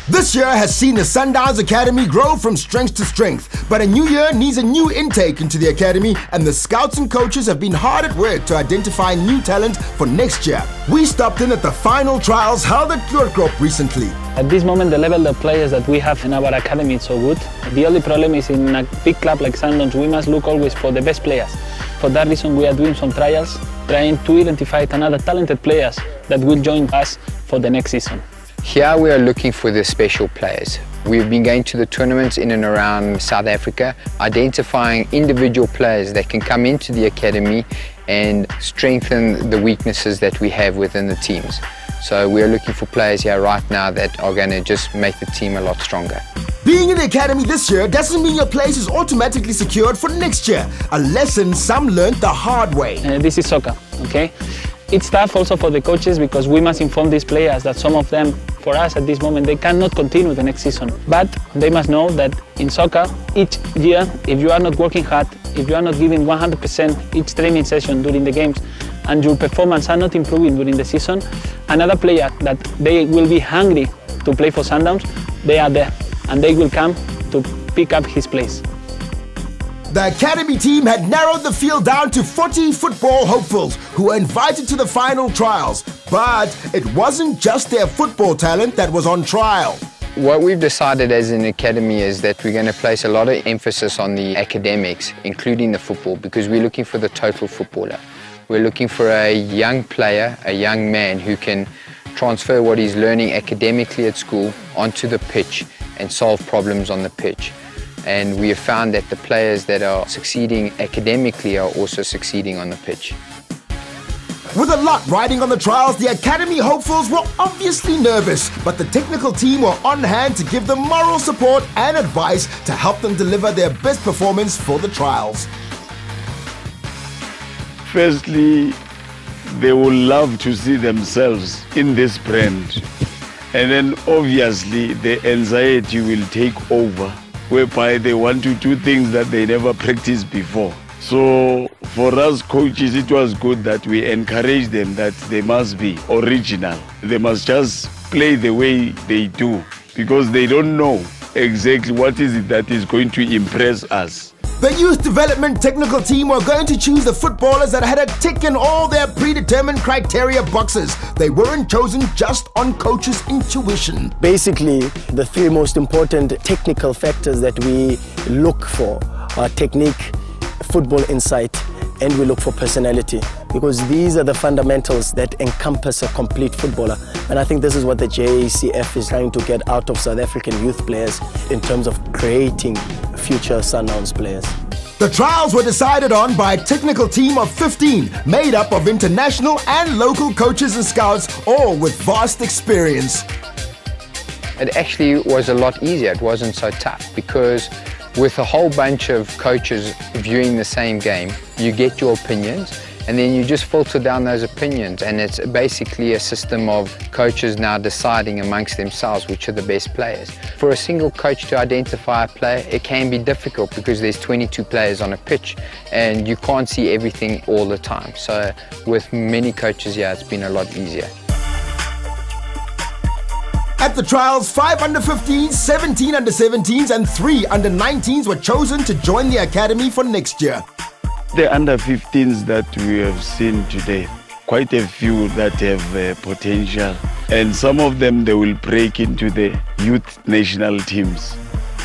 This year has seen the Sundowns Academy grow from strength to strength, but a new year needs a new intake into the academy, and the scouts and coaches have been hard at work to identify new talent for next year. We stopped in at the final trials held at Klerkrop recently. At this moment, the level of players that we have in our academy is so good. The only problem is in a big club like Sundowns, we must look always for the best players. For that reason, we are doing some trials, trying to identify another talented players that will join us for the next season. Here we are looking for the special players. We've been going to the tournaments in and around South Africa, identifying individual players that can come into the academy and strengthen the weaknesses that we have within the teams. So we are looking for players here right now that are going to just make the team a lot stronger. Being in the academy this year doesn't mean your place is automatically secured for next year, a lesson some learned the hard way. This is soccer, okay? It's tough also for the coaches because we must inform these players that some of them, for us at this moment, they cannot continue the next season. But they must know that in soccer, each year, if you are not working hard, if you are not giving 100% each training session during the games, and your performance are not improving during the season, another player that they will be hungry to play for Sundowns, they are there, and they will come to pick up his place. The academy team had narrowed the field down to 40 football hopefuls who were invited to the final trials. But it wasn't just their football talent that was on trial. What we've decided as an academy is that we're going to place a lot of emphasis on the academics, including the football, because we're looking for the total footballer. We're looking for a young player, a young man who can transfer what he's learning academically at school onto the pitch and solve problems on the pitch. And we have found that the players that are succeeding academically are also succeeding on the pitch. With a lot riding on the trials, the academy hopefuls were obviously nervous, but the technical team were on hand to give them moral support and advice to help them deliver their best performance for the trials. Firstly, they will love to see themselves in this brand. And then obviously the anxiety will take over, whereby they want to do things that they never practiced before. So for us coaches, it was good that we encourage them that they must be original. They must just play the way they do, because they don't know exactly what is it that is going to impress us. The youth development technical team were going to choose the footballers that had a tick in all their predetermined criteria boxes. They weren't chosen just on coaches' intuition. Basically, the three most important technical factors that we look for are technique, football insight, and we look for personality, because these are the fundamentals that encompass a complete footballer. And I think this is what the JACF is trying to get out of South African youth players in terms of creating future Sundowns players. The trials were decided on by a technical team of 15, made up of international and local coaches and scouts, all with vast experience. It actually was a lot easier, it wasn't so tough, because with a whole bunch of coaches viewing the same game, you get your opinions, and then you just filter down those opinions, and it's basically a system of coaches now deciding amongst themselves which are the best players. For a single coach to identify a player, it can be difficult because there's 22 players on a pitch and you can't see everything all the time. So with many coaches, yeah, it's been a lot easier. At the trials, 5 under-15s, 17 under-17s and 3 under-19s were chosen to join the academy for next year. The under-15s that we have seen today, quite a few that have potential, and some of them they will break into the youth national teams.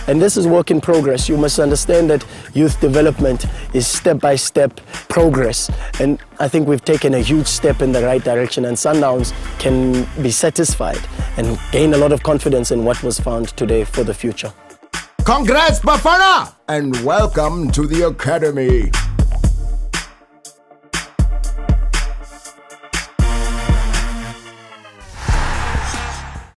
And this is work in progress. You must understand that youth development is step-by-step progress. And I think we've taken a huge step in the right direction, and Sundowns can be satisfied and gain a lot of confidence in what was found today for the future. Congrats, Bafana, and welcome to the academy.